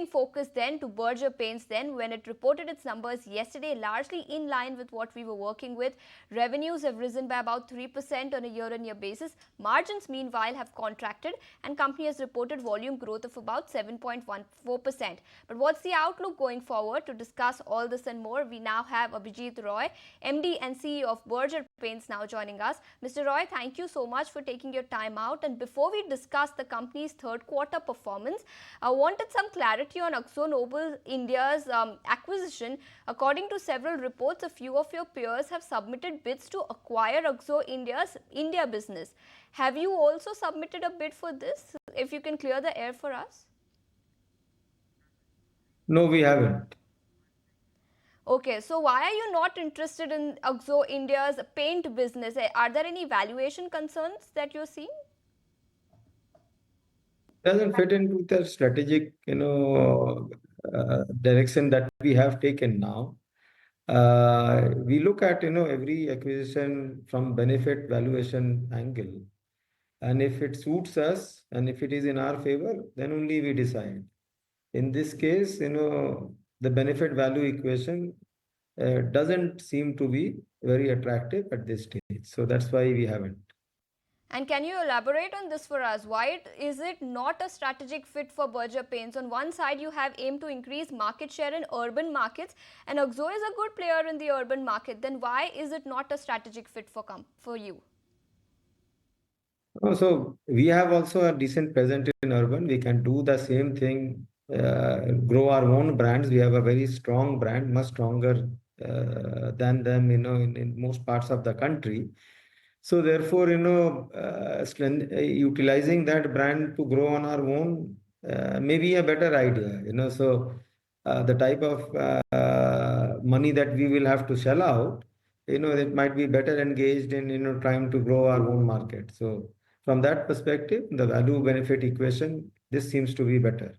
Shifting focus then to Berger Paints then, when it reported its numbers yesterday, largely in line with what we were working with. Revenues have risen by about 3% on a year-on-year basis. Margins meanwhile have contracted, and company has reported volume growth of about 7.14%. But what's the outlook going forward? To discuss all this and more, we now have Abhijit Roy, MD and CEO of Berger Paints, now joining us. Mr. Roy, thank you so much for taking your time out. And before we discuss the company's third quarter performance, I wanted some clarity on AkzoNobel India's acquisition. According to several reports, a few of your peers have submitted bids to acquire Akzo India's India business. Have you also submitted a bid for this? If you can clear the air for us. No, we haven't. Okay, so why are you not interested in Akzo India's paint business? Are there any valuation concerns that you're seeing? Doesn't fit into the strategic, direction that we have taken now. We look at, every acquisition from benefit valuation angle. And if it suits us and if it is in our favor, then only we decide. In this case, the benefit value equation doesn't seem to be very attractive at this stage. So that's why we haven't. And can you elaborate on this for us? Why is it not a strategic fit for Berger Paints? On one side, you have aimed to increase market share in urban markets, and Akzo is a good player in the urban market. Then why is it not a strategic fit for you? Oh, so we have also a decent presence in urban. We can do the same thing, grow our own brands. We have a very strong brand, much stronger than them, in most parts of the country. So therefore, utilizing that brand to grow on our own may be a better idea. So the type of money that we will have to shell out, it might be better engaged in, trying to grow our own market. So from that perspective, the value benefit equation, this seems to be better.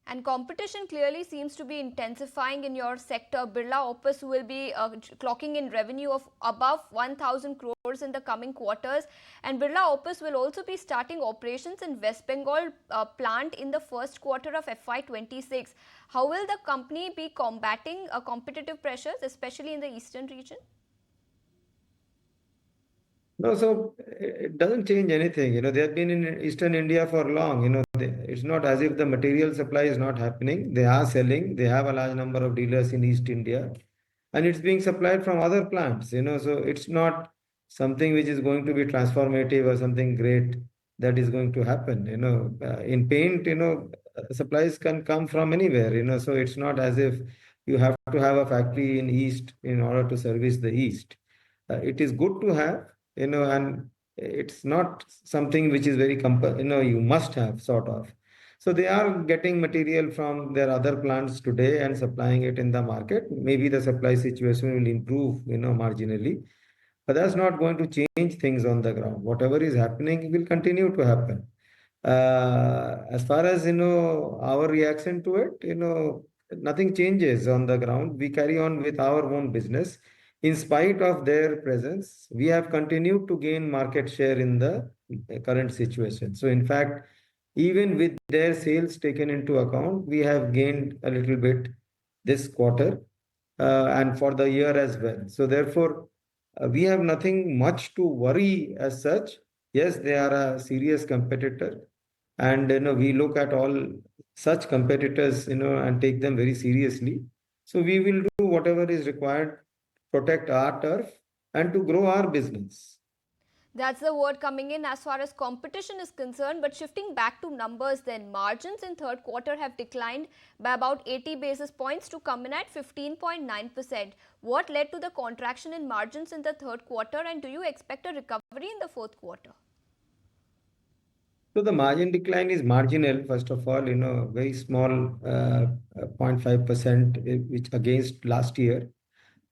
And competition clearly seems to be intensifying in your sector. Birla Opus will be clocking in revenue of above 1,000 crores in the coming quarters. And Birla Opus will also be starting operations in West Bengal plant in the first quarter of FY26. How will the company be combating competitive pressures, especially in the eastern region? No, so it doesn't change anything. They have been in Eastern India for long. It's not as if the material supply is not happening. They are selling. They have a large number of dealers in East India, and it's being supplied from other plants. So it's not something which is going to be transformative or something great that is going to happen. In paint, supplies can come from anywhere. So it's not as if you have to have a factory in East in order to service the East. It is good to have. And it's not something which is very you must have, sort of. So they are getting material from their other plants today and supplying it in the market. Maybe the supply situation will improve, marginally, but that's not going to change things on the ground. Whatever is happening will continue to happen. As far as, our reaction to it, nothing changes on the ground. We carry on with our own business. In spite of their presence, we have continued to gain market share in the current situation. So in fact, even with their sales taken into account, we have gained a little bit this quarter and for the year as well. So therefore, we have nothing much to worry as such. Yes, they are a serious competitor, and we look at all such competitors, and take them very seriously. So we will do whatever is required, protect our turf, and to grow our business. That's the word coming in as far as competition is concerned. But shifting back to numbers then, margins in third quarter have declined by about 80 basis points to come in at 15.9%. What led to the contraction in margins in the third quarter, and do you expect a recovery in the fourth quarter? So the margin decline is marginal, first of all, very small, 0.5%, which against last year.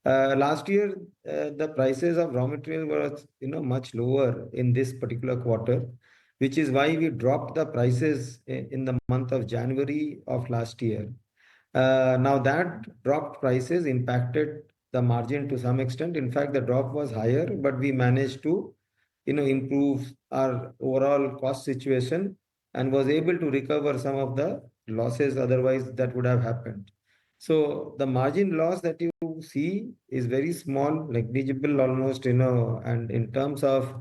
Last year, the prices of raw material were, much lower in this particular quarter, which is why we dropped the prices in the month of January of last year. Now that dropped prices impacted the margin to some extent. In fact, the drop was higher, but we managed to, improve our overall cost situation and was able to recover some of the losses, otherwise that would have happened. So the margin loss that you see is very small, negligible almost, and in terms of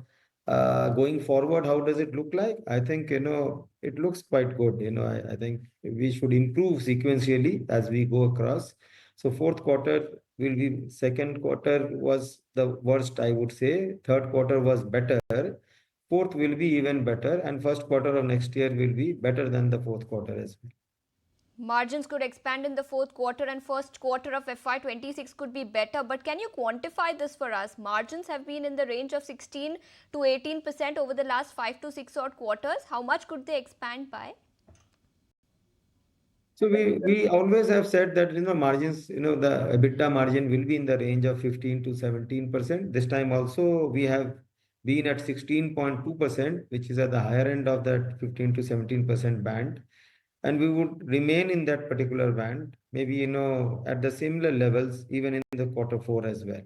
going forward, how does it look like? I think, it looks quite good. I think we should improve sequentially as we go across. So fourth quarter will be, second quarter was the worst, I would say. Third quarter was better. Fourth will be even better, and first quarter of next year will be better than the fourth quarter as well. Margins could expand in the fourth quarter and first quarter of FY26 could be better. But can you quantify this for us? Margins have been in the range of 16 to 18% over the last 5 to 6 odd quarters. How much could they expand by? So we always have said that, margins, the EBITDA margin will be in the range of 15 to 17%. This time also we have been at 16.2%, which is at the higher end of that 15 to 17% band. And we would remain in that particular band, maybe, at the similar levels, even in the quarter four as well.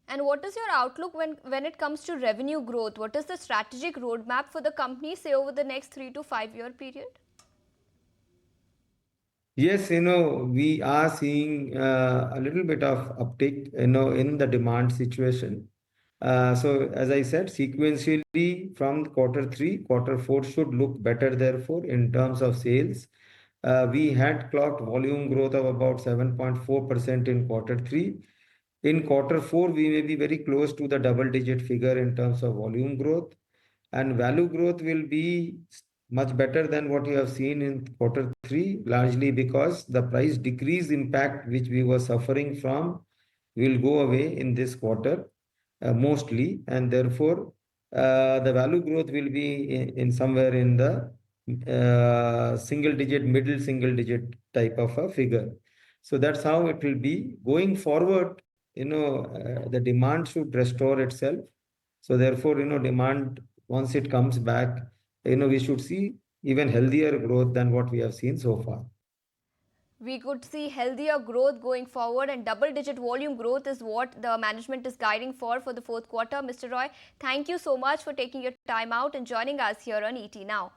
And what is your outlook when it comes to revenue growth? What is the strategic roadmap for the company, say, over the next 3 to 5 year period? Yes, we are seeing a little bit of uptick, in the demand situation. So as I said, sequentially from quarter three, quarter four should look better, therefore, in terms of sales. We had clocked volume growth of about 7.4% in quarter three. In quarter four, we may be very close to the double-digit figure in terms of volume growth, and value growth will be much better than what you have seen in quarter three, largely because the price decrease impact which we were suffering from will go away in this quarter, mostly, and therefore the value growth will be in somewhere in the single digit, middle single digit type of a figure. So that's how it will be going forward. The demand should restore itself. So therefore, demand, once it comes back, we should see even healthier growth than what we have seen so far. We could see healthier growth going forward, and double digit volume growth is what the management is guiding for the fourth quarter. Mr. Roy, thank you so much for taking your time out and joining us here on ET Now.